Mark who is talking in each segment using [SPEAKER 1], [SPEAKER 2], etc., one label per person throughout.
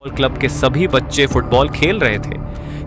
[SPEAKER 1] Club के सभी बच्चे फुटबॉल खेल रहे थे।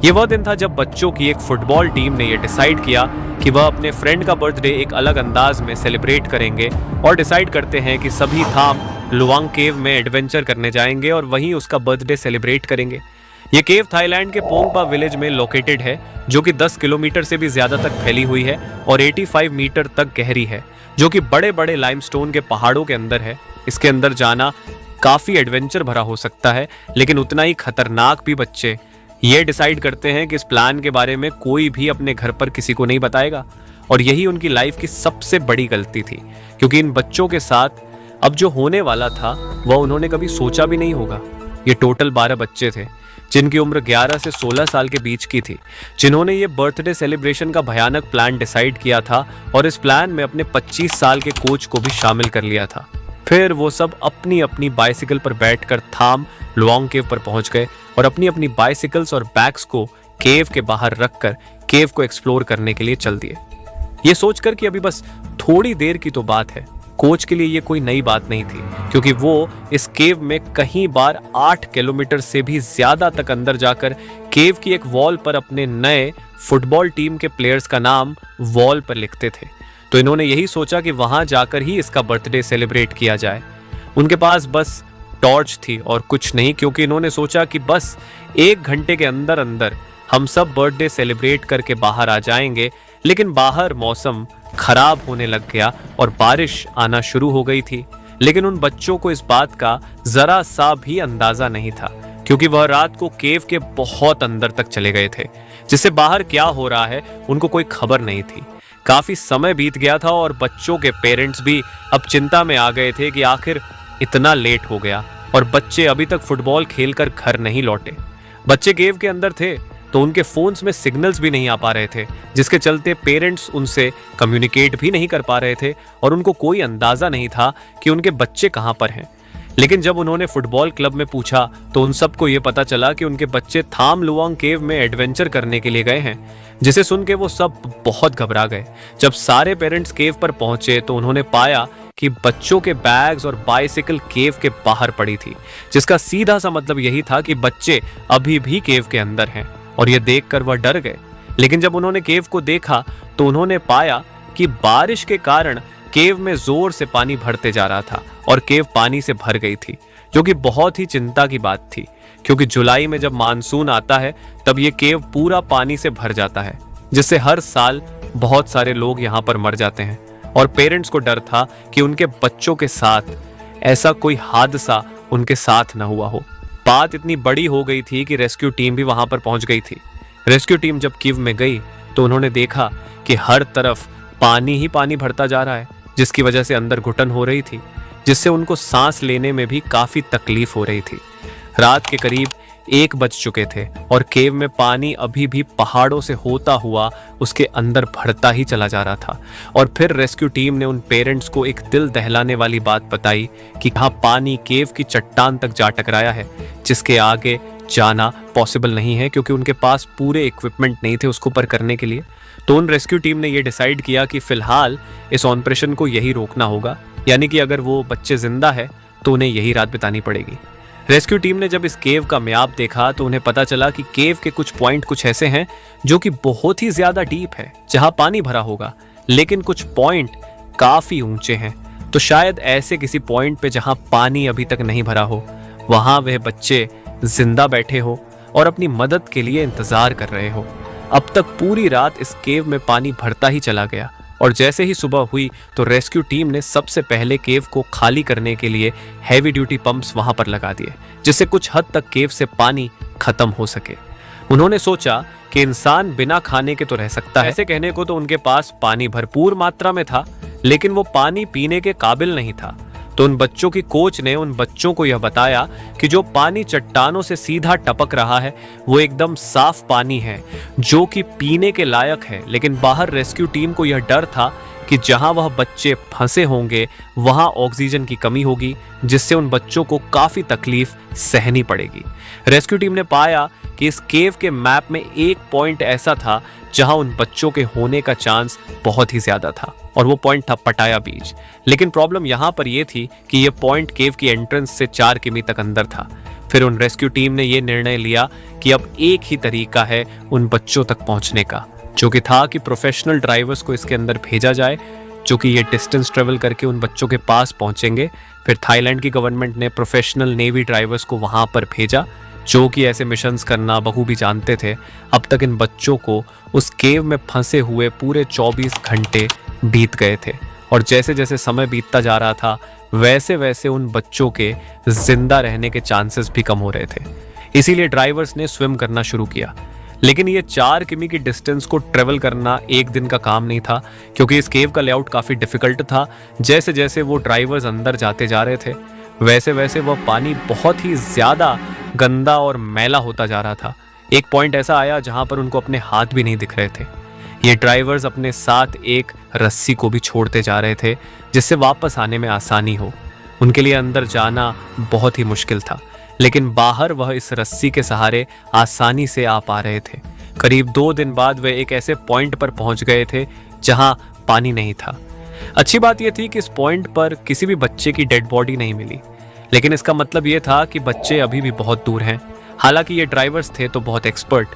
[SPEAKER 1] ये वह दिन था जब बच्चों की एक फुटबॉल टीम ने यह डिसाइड किया कि वह अपने फ्रेंड का बर्थडे एक अलग अंदाज में सेलिब्रेट करेंगे और डिसाइड करते हैं कि सभी थाम लुआंग केव में एडवेंचर करने जाएंगे और वहीं उसका बर्थडे सेलिब्रेट करेंगे। ये केव थाईलैंड के पोंगपा विलेज में लोकेटेड है, जो कि 10 किलोमीटर से भी ज्यादा तक फैली हुई है और 85 मीटर तक गहरी है, जो कि बड़े बड़े लाइमस्टोन के पहाड़ों के अंदर है। इसके अंदर जाना काफी एडवेंचर भरा हो सकता है, लेकिन उतना ही खतरनाक भी। बच्चे ये डिसाइड करते हैं कि इस प्लान के बारे में कोई भी अपने घर पर किसी को नहीं बताएगा, और यही उनकी लाइफ की सबसे बड़ी गलती थी, क्योंकि इन बच्चों के साथ अब जो होने वाला था वह उन्होंने कभी सोचा भी नहीं होगा। ये टोटल 12 बच्चे थे, जिनकी उम्र 11 से 16 साल के बीच की थी, जिन्होंने ये बर्थडे सेलिब्रेशन का भयानक प्लान डिसाइड किया था और इस प्लान में अपने 25 साल के कोच को भी शामिल कर लिया था। फिर वो सब अपनी अपनी बाइसिकल पर बैठकर थाम लुआंग केव पर पहुंच गए और अपनी अपनी बाइसिकल्स और बैग्स को केव के बाहर रखकर केव को एक्सप्लोर करने के लिए चल दिए, ये सोचकर कि अभी बस थोड़ी देर की तो बात है। कोच के लिए ये कोई नई बात नहीं थी, क्योंकि वो इस केव में कई बार 8 किलोमीटर से भी ज्यादा तक अंदर जाकर केव की एक वॉल पर अपने नए फुटबॉल टीम के प्लेयर्स का नाम वॉल पर लिखते थे। तो इन्होंने यही सोचा कि वहां जाकर ही इसका बर्थडे सेलिब्रेट किया जाए। उनके पास बस टॉर्च थी और कुछ नहीं, क्योंकि इन्होंने सोचा कि बस 1 घंटे के अंदर अंदर हम सब बर्थडे सेलिब्रेट करके बाहर आ जाएंगे। लेकिन बाहर मौसम खराब होने लग गया और बारिश आना शुरू हो गई थी। लेकिन उन बच्चों को इस बात का जरा सा भी अंदाजा नहीं था, क्योंकि वह रात को केव के बहुत अंदर तक चले गए थे, जिससे बाहर क्या हो रहा है उनको कोई खबर नहीं थी। काफी समय बीत गया था और बच्चों के पेरेंट्स भी अब चिंता में आ गए थे कि आखिर इतना लेट हो गया और बच्चे अभी तक फुटबॉल खेलकर घर नहीं लौटे। बच्चे केव के अंदर थे तो उनके फोन्स में सिग्नल्स भी नहीं आ पा रहे थे, जिसके चलते पेरेंट्स उनसे कम्युनिकेट भी नहीं कर पा रहे थे और उनको कोई अंदाजा नहीं था कि उनके बच्चे कहां पर हैं। लेकिन जब उन्होंने फुटबॉल क्लब में पूछा तो उन सबको ये पता चला कि उनके बच्चे थाम लुआंग केव में एडवेंचर करने के लिए गए हैं, जिसे सुन के वो सब बहुत घबरा गए। जब सारे पेरेंट्स केव पर पहुंचे तो उन्होंने पाया कि बच्चों के बैग्स और बाइसिकल केव के बाहर पड़ी थी, जिसका सीधा सा मतलब यही था कि बच्चे अभी भी केव के अंदर हैं, और यह देखकर वह डर गए। लेकिन जब उन्होंने केव को देखा तो उन्होंने पाया कि बारिश के कारण केव में जोर से पानी भरते जा रहा था और केव पानी से भर गई थी, जो कि बहुत ही चिंता की बात थी, क्योंकि जुलाई में जब मानसून आता है तब ये केव पूरा पानी से भर जाता है, जिससे हर साल बहुत सारे लोग यहाँ पर मर जाते हैं। और पेरेंट्स को डर था कि उनके बच्चों के साथ ऐसा कोई हादसा उनके साथ न हुआ हो। बात इतनी बड़ी हो गई थी कि रेस्क्यू टीम भी वहां पर पहुंच गई थी। रेस्क्यू टीम जब केव में गई तो उन्होंने देखा कि हर तरफ पानी ही पानी भरता जा रहा है, जिसकी वजह से अंदर घुटन हो रही थी, जिससे उनको सांस लेने में भी काफी तकलीफ हो रही थी। रात के करीब 1 बज चुके थे और केव में पानी अभी भी पहाड़ों से होता हुआ उसके अंदर भरता ही चला जा रहा था। और फिर रेस्क्यू टीम ने उन पेरेंट्स को एक दिल दहलाने वाली बात बताई कि हाँ, पानी केव की चट्टान तक जा टकराया है, जिसके आगे जाना पॉसिबल नहीं है, क्योंकि उनके पास पूरे इक्विपमेंट नहीं थे उसको पर करने के लिए। तो उन रेस्क्यू टीम ने यह डिसाइड किया कि फिलहाल इस ऑपरेशन को यही रोकना होगा, यानी कि अगर वो बच्चे जिंदा है तो उन्हें यही रात बितानी पड़ेगी। रेस्क्यू टीम ने जब इस केव का मैप देखा तो उन्हें पता चला कि केव के कुछ पॉइंट कुछ ऐसे हैं जो कि बहुत ही ज्यादा डीप है, जहां पानी भरा होगा, लेकिन कुछ पॉइंट काफी ऊंचे हैं। तो शायद ऐसे किसी पॉइंट पे जहां पानी अभी तक नहीं भरा हो, वहां वह बच्चे जिंदा बैठे हो और अपनी मदद के लिए इंतजार कर रहे हो। अब तक पूरी रात इस केव में पानी भरता ही चला गया, और जैसे ही सुबह हुई तो रेस्क्यू टीम ने सबसे पहले केव को खाली करने के लिए हैवी ड्यूटी पंप्स वहां पर लगा दिए, जिससे कुछ हद तक केव से पानी खत्म हो सके। उन्होंने सोचा कि इंसान बिना खाने के तो रह सकता है। ऐसे कहने को तो उनके पास पानी भरपूर मात्रा में था, लेकिन वो पानी पीने के काबिल नहीं था। तो उन बच्चों की कोच ने उन बच्चों को यह बताया कि जो पानी चट्टानों से सीधा टपक रहा है वो एकदम साफ पानी है, जो कि पीने के लायक है। लेकिन बाहर रेस्क्यू टीम को यह डर था कि जहां वह बच्चे फंसे होंगे वहां ऑक्सीजन की कमी होगी, जिससे उन बच्चों को काफी तकलीफ सहनी पड़ेगी। रेस्क्यू टीम ने पाया कि इस केव के मैप में एक पॉइंट ऐसा था जहां उन बच्चों के होने का चांस बहुत ही ज्यादा था, और वो पॉइंट था पटाया बीच। लेकिन प्रॉब्लम यहां पर यह थी कि यह पॉइंट केव की एंट्रेंस से 4 किमी तक अंदर था। फिर उन रेस्क्यू टीम ने ये निर्णय लिया कि अब एक ही तरीका है उन बच्चों तक पहुंचने का, जो कि था कि प्रोफेशनल ड्राइवर्स को इसके अंदर भेजा जाए, जो कि ये डिस्टेंस ट्रेवल करके उन बच्चों के पास पहुंचेंगे। फिर थाईलैंड की गवर्नमेंट ने प्रोफेशनल नेवी ड्राइवर्स को वहां पर भेजा, जो कि ऐसे मिशंस करना बखूबी जानते थे। अब तक इन बच्चों को उस केव में फंसे हुए पूरे 24 घंटे बीत गए थे, और जैसे जैसे समय बीतता जा रहा था वैसे वैसे उन बच्चों के जिंदा रहने के चांसेस भी कम हो रहे थे। इसीलिए ड्राइवर्स ने स्विम करना शुरू किया। लेकिन ये 4 किमी की डिस्टेंस को ट्रेवल करना एक दिन का काम नहीं था, क्योंकि इस केव का लेआउट काफ़ी डिफिकल्ट था। जैसे जैसे वो ड्राइवर्स अंदर जाते जा रहे थे वैसे वैसे वह पानी बहुत ही ज़्यादा गंदा और मैला होता जा रहा था। एक पॉइंट ऐसा आया जहां पर उनको अपने हाथ भी नहीं दिख रहे थे। ये ड्राइवर्स अपने साथ एक रस्सी को भी छोड़ते जा रहे थे, जिससे वापस आने में आसानी हो। उनके लिए अंदर जाना बहुत ही मुश्किल था, लेकिन बाहर वह इस रस्सी के सहारे आसानी से आ पा रहे थे। करीब 2 दिन बाद वे एक ऐसे पॉइंट पर पहुंच गए थे जहां पानी नहीं था। अच्छी बात यह थी कि इस पॉइंट पर किसी भी बच्चे की डेड बॉडी नहीं मिली, लेकिन इसका मतलब यह था कि बच्चे अभी भी बहुत दूर हैं। हालांकि ये ड्राइवर्स थे तो बहुत एक्सपर्ट,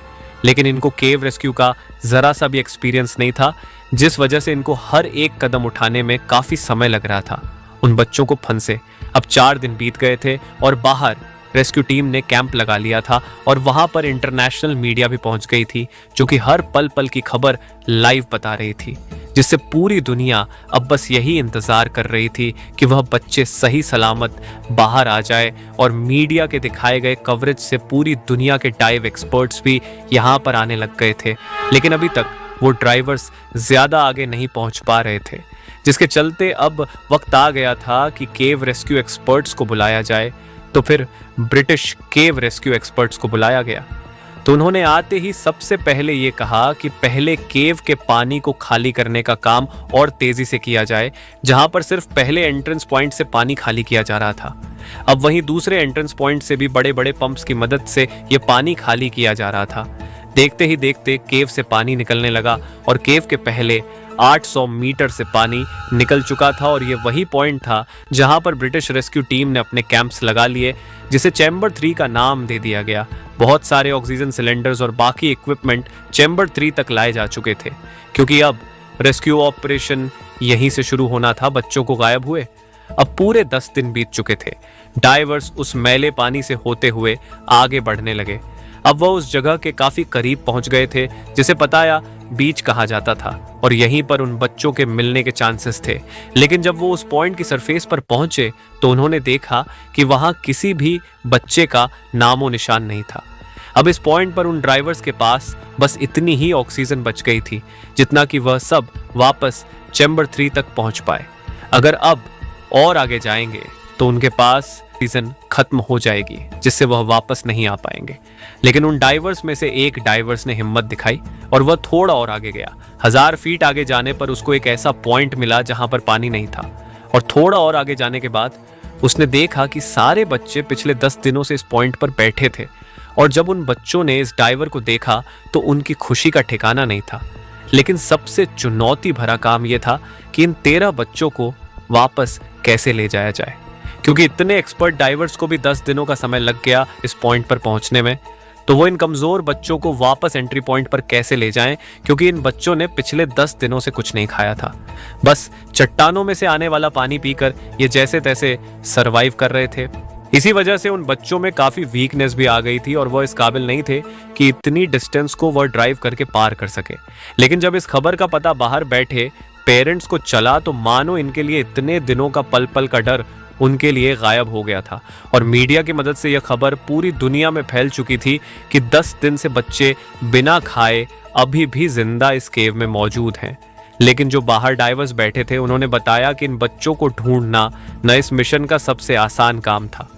[SPEAKER 1] लेकिन इनको केव रेस्क्यू का जरा सा भी एक्सपीरियंस नहीं था, जिस वजह से इनको हर एक कदम उठाने में काफी समय लग रहा था। उन बच्चों को फंसे अब 4 दिन बीत गए थे और बाहर रेस्क्यू टीम ने कैंप लगा लिया था, और वहां पर इंटरनेशनल मीडिया भी पहुंच गई थी, जो कि हर पल पल की खबर लाइव बता रही थी, जिससे पूरी दुनिया अब बस यही इंतजार कर रही थी कि वह बच्चे सही सलामत बाहर आ जाए। और मीडिया के दिखाए गए कवरेज से पूरी दुनिया के डाइव एक्सपर्ट्स भी यहाँ पर आने लग गए थे, लेकिन अभी तक वो ड्राइवर्स ज्यादा आगे नहीं पहुंच पा रहे थे, जिसके चलते अब वक्त आ गया था कि केव रेस्क्यू एक्सपर्ट्स को बुलाया जाए। तो फिर ब्रिटिश केव रेस्क्यू एक्सपर्ट्स को बुलाया गया। तो उन्होंने आते ही सबसे पहले ये कहा कि पहले केव के पानी को खाली करने का काम और तेजी से किया जाए, जहां पर सिर्फ पहले एंट्रेंस पॉइंट से पानी खाली किया जा रहा था। अब वहीं दूसरे एंट्रेंस पॉइंट से भी बड़े बड़े पंप्स की मदद से ये पानी खाली किया जा रहा था। देखते ही देखते केव से पानी निकलने लगा, और केव के पहले 800 मीटर से पानी निकल चुका था, और ये वही पॉइंट था जहां पर ब्रिटिश रेस्क्यू टीम ने अपने कैंप्स लगा लिए, जिसे चैम्बर 3 का नाम दे दिया गया। बहुत सारे ऑक्सीजन सिलेंडर्स और बाकी इक्विपमेंट चैम्बर 3 तक लाए जा चुके थे, क्योंकि अब रेस्क्यू ऑपरेशन यहीं से शुरू होना था। बच्चों को गायब हुए अब पूरे 10 दिन बीत चुके थे। डाइवर्स उस मैले पानी से होते हुए आगे बढ़ने लगे। अब वह उस जगह के काफी करीब पहुंच गए थे जिसे पताया बीच कहा जाता था, और यहीं पर उन बच्चों के मिलने के चांसेस थे। लेकिन जब वो उस पॉइंट की सरफेस पर पहुंचे तो उन्होंने देखा कि वहां किसी भी बच्चे का नामो निशान नहीं था। अब इस पॉइंट पर उन ड्राइवर्स के पास बस इतनी ही ऑक्सीजन बच गई थी, जितना कि वह सब वापस चैम्बर 3 तक पहुंच पाए। अगर अब और आगे जाएंगे तो उनके पास ऑक्सीजन खत्म हो जाएगी, जिससे वह वापस नहीं आ पाएंगे। लेकिन उन डाइवर्स में से एक डाइवर्स ने हिम्मत दिखाई और वह थोड़ा और आगे गया। 1000 फीट आगे जाने पर उसको एक ऐसा पॉइंट मिला जहां पर पानी नहीं था, और थोड़ा और आगे जाने के बाद उसने देखा कि सारे बच्चे पिछले 10 दिनों से इस पॉइंट पर बैठे थे। और जब उन बच्चों ने इस डाइवर को देखा तो उनकी खुशी का ठिकाना नहीं था। लेकिन सबसे चुनौती भरा काम यह था कि इन 13 बच्चों को वापस कैसे ले जाया जाए, क्योंकि इतने एक्सपर्ट डाइवर्स को भी 10 दिनों का समय लग गया इस पॉइंट पर पहुंचने में। तो वो इन कमजोर बच्चों को वापस एंट्री पॉइंट पर कैसे ले जाएं, क्योंकि इन बच्चों ने पिछले 10 दिनों से कुछ नहीं खाया था। बस चट्टानों में से आने वाला पानी पीकर ये जैसे तैसे सरवाइव कर रहे थे। इसी वजह से उन बच्चों में काफी वीकनेस भी आ गई थी, और वह इस काबिल नहीं थे कि इतनी डिस्टेंस को वह ड्राइव करके पार कर सके। लेकिन जब इस खबर का पता बाहर बैठे पेरेंट्स को चला तो मानो इनके लिए इतने दिनों का पल पल का डर उनके लिए गायब हो गया था। और मीडिया की मदद से यह खबर पूरी दुनिया में फैल चुकी थी कि 10 दिन से बच्चे बिना खाए अभी भी जिंदा इस केव में मौजूद हैं। लेकिन जो बाहर डाइवर्स बैठे थे उन्होंने बताया कि इन बच्चों को ढूंढना न इस मिशन का सबसे आसान काम था।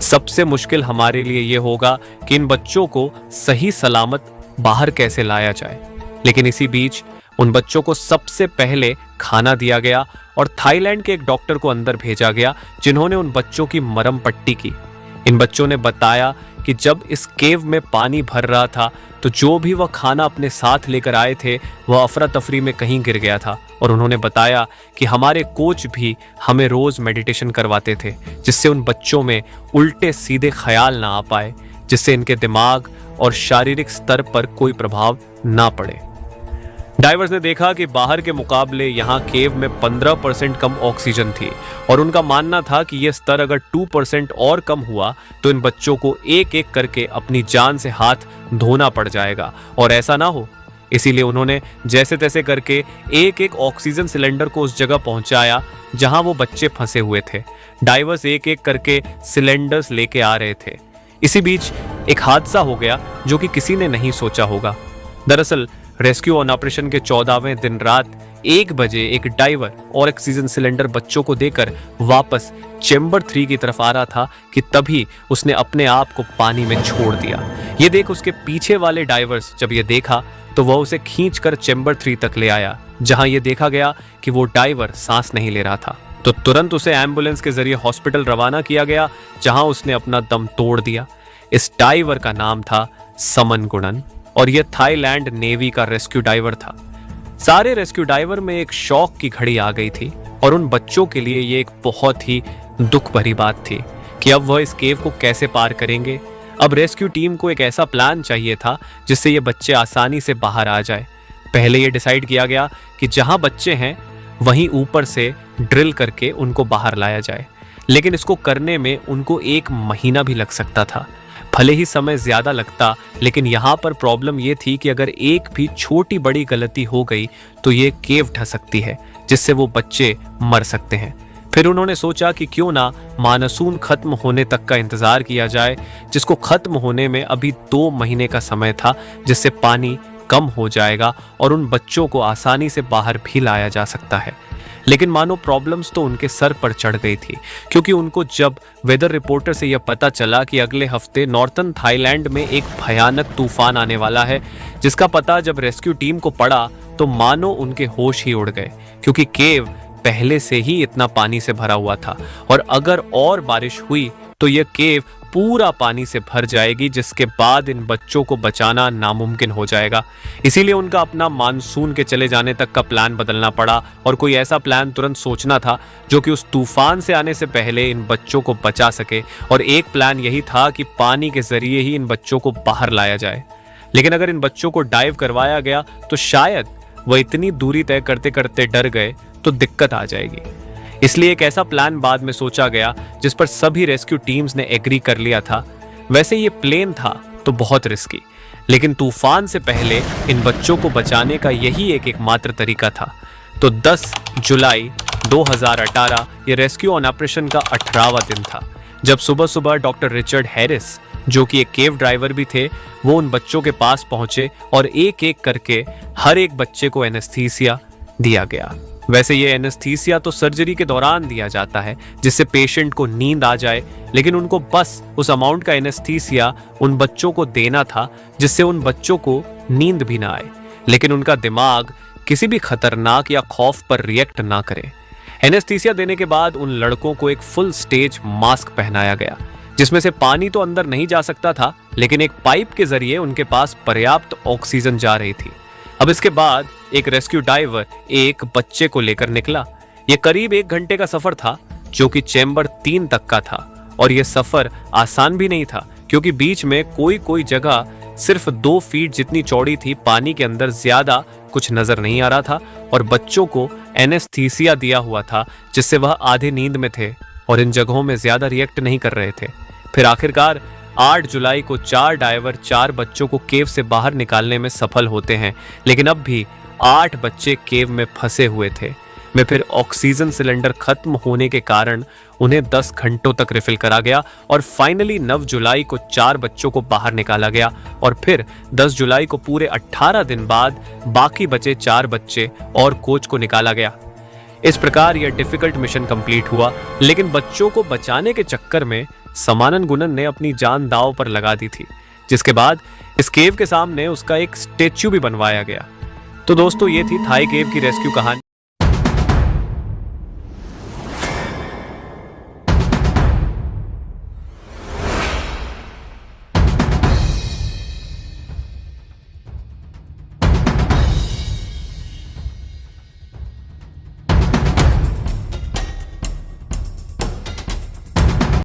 [SPEAKER 1] सबसे मुश्किल हमारे लिए यह होगा कि इन बच्चों को सही सलामत बाहर कैसे लाया जाए। लेकिन इसी बीच उन बच्चों को सबसे पहले खाना दिया गया, और थाईलैंड के एक डॉक्टर को अंदर भेजा गया जिन्होंने उन बच्चों की मरहम पट्टी की। इन बच्चों ने बताया कि जब इस केव में पानी भर रहा था तो जो भी वह खाना अपने साथ लेकर आए थे वह अफरा तफरी में कहीं गिर गया था। और उन्होंने बताया कि हमारे कोच भी हमें रोज मेडिटेशन करवाते थे जिससे उन बच्चों में उल्टे सीधे ख्याल ना आ पाए, जिससे इनके दिमाग और शारीरिक स्तर पर कोई प्रभाव ना पड़े। डाइवर्स ने देखा कि बाहर के मुकाबले यहाँ केव में 15% कम ऑक्सीजन थी और उनका मानना था कि यह स्तर अगर 2% और कम हुआ तो इन बच्चों को एक एक करके अपनी जान से हाथ धोना पड़ जाएगा और ऐसा ना हो। इसीलिए उन्होंने जैसे तैसे करके एक एक ऑक्सीजन सिलेंडर को उस जगह पहुंचाया जहां वो बच्चे फंसे हुए थे। डाइवर्स एक एक करके सिलेंडर्स लेके आ रहे थे। इसी बीच एक हादसा हो गया जो कि किसी ने नहीं सोचा होगा। दरअसल रेस्क्यू ऑन ऑपरेशन के 14वें दिन रात 1 बजे एक डाइवर और ऑक्सीजन सिलेंडर बच्चों को देकर वापस चेंबर 3 की तरफ आ रहा था कि तभी उसने अपने आप को पानी में छोड़ दिया। ये देख उसके पीछे वाले डाइवर्स जब ये देखा तो वह उसे खींचकर चेंबर 3 तक ले आया, जहां ये देखा गया कि वो डाइवर सांस नहीं ले रहा था। तो तुरंत उसे एम्बुलेंस के जरिए हॉस्पिटल रवाना किया गया, जहां उसने अपना दम तोड़ दिया। इस डाइवर का नाम था समन गुणन और यह थाईलैंड नेवी का रेस्क्यू डाइवर था। सारे रेस्क्यू डाइवर में एक शौक की घड़ी आ गई थी और उन बच्चों के लिए ये एक बहुत ही दुख भरी बात थी कि अब वह इस केव को कैसे पार करेंगे। अब रेस्क्यू टीम को एक ऐसा प्लान चाहिए था जिससे ये बच्चे आसानी से बाहर आ जाए। पहले ये डिसाइड किया गया कि जहां बच्चे हैं वहीं ऊपर से ड्रिल करके उनको बाहर लाया जाए, लेकिन इसको करने में उनको 1 महीना भी लग सकता था। भले ही समय ज्यादा लगता, लेकिन यहाँ पर प्रॉब्लम ये थी कि अगर एक भी छोटी बड़ी गलती हो गई तो ये केव ढह सकती है, जिससे वो बच्चे मर सकते हैं। फिर उन्होंने सोचा कि क्यों ना मानसून खत्म होने तक का इंतजार किया जाए, जिसको खत्म होने में अभी 2 महीने का समय था, जिससे पानी कम हो जाएगा और उन बच्चों को आसानी से बाहर भी लाया जा सकता है। लेकिन मानो प्रॉब्लम्स तो उनके सर पर चढ़ गई थी, क्योंकि उनको जब वेदर रिपोर्टर से यह पता चला कि अगले हफ्ते नॉर्थर्न थाईलैंड में एक भयानक तूफान आने वाला है, जिसका पता जब रेस्क्यू टीम को पड़ा तो मानो उनके होश ही उड़ गए, क्योंकि केव पहले से ही इतना पानी से भरा हुआ था और अगर और बारिश हुई तो यह केव पूरा पानी से भर जाएगी, जिसके बाद इन बच्चों को बचाना नामुमकिन हो जाएगा। इसीलिए उनका अपना मानसून के चले जाने तक का प्लान बदलना पड़ा और कोई ऐसा प्लान तुरंत सोचना था जो कि उस तूफान से आने से पहले इन बच्चों को बचा सके। और एक प्लान यही था कि पानी के जरिए ही इन बच्चों को बाहर लाया जाए। लेकिन अगर इन बच्चों को डाइव करवाया गया तो शायद वह इतनी दूरी तय करते करते डर गए तो दिक्कत आ जाएगी। इसलिए एक ऐसा प्लान बाद में सोचा गया जिस पर सभी रेस्क्यू टीम्स ने एग्री कर लिया था। वैसे ये प्लेन था तो बहुत रिस्की, लेकिन तूफान से पहले इन बच्चों को बचाने का यही एकमात्र तरीका था। तो 10 जुलाई 2018 ये रेस्क्यू ऑन ऑपरेशन का 18वां दिन था, जब सुबह सुबह डॉक्टर रिचर्ड हैरिस, जो कि एक केव ड्राइवर भी थे, वो उन बच्चों के पास पहुंचे और एक एक करके हर एक बच्चे को एनेस्थीसिया दिया गया। वैसे ये एनेस्थीसिया तो सर्जरी के दौरान दिया जाता है जिससे पेशेंट को नींद आ जाए, लेकिन उनको बस उस अमाउंट का एनेस्थीसिया उन बच्चों को देना था जिससे उन बच्चों को नींद भी ना आए, लेकिन उनका दिमाग किसी भी खतरनाक या खौफ पर रिएक्ट ना करे। एनेस्थीसिया देने के बाद उन लड़कों को एक फुल स्टेज मास्क पहनाया गया, जिसमें से पानी तो अंदर नहीं जा सकता था, लेकिन एक पाइप के जरिए उनके पास पर्याप्त ऑक्सीजन जा रही थी। अब इसके बाद एक रेस्क्यू डाइवर एक बच्चे को लेकर निकला। यह करीब 1 घंटे का सफर था, जो कि चेंबर 3 तक का था, और यह सफर आसान भी नहीं था, क्योंकि बीच में कोई जगह सिर्फ 2 फीट जितनी चौड़ी थी, पानी के अंदर ज्यादा कुछ नजर नहीं आ रहा था, और बच्चों को एनेस्थीसिया दिया हुआ था जिससे वह आधे नींद में थे और इन जगहों में ज्यादा रिएक्ट नहीं कर रहे थे। फिर आखिरकार 8 जुलाई को 4 डाइवर 4 बच्चों को केव से बाहर निकालने में सफल होते हैं, लेकिन अब भी 8 बच्चे केव में फंसे हुए थे। में फिर ऑक्सीजन सिलेंडर खत्म होने के कारण उन्हें 10 घंटों तक रिफिल करा गया और फाइनली 9 जुलाई को 4 बच्चों को बाहर निकाला गया और फिर 10 जुलाई को पूरे 18 दिन बाद बाकी बचे 4 बच्चे और कोच को निकाला गया। इस प्रकार यह डिफिकल्ट मिशन कंप्लीट हुआ, लेकिन बच्चों को बचाने के चक्कर में समानन गुणन ने अपनी जान दांव पर लगा दी थी, जिसके बाद इस केव के सामने उसका एक स्टेच्यू भी बनवाया गया। तो दोस्तों, ये थी थाई केव की रेस्क्यू कहानी।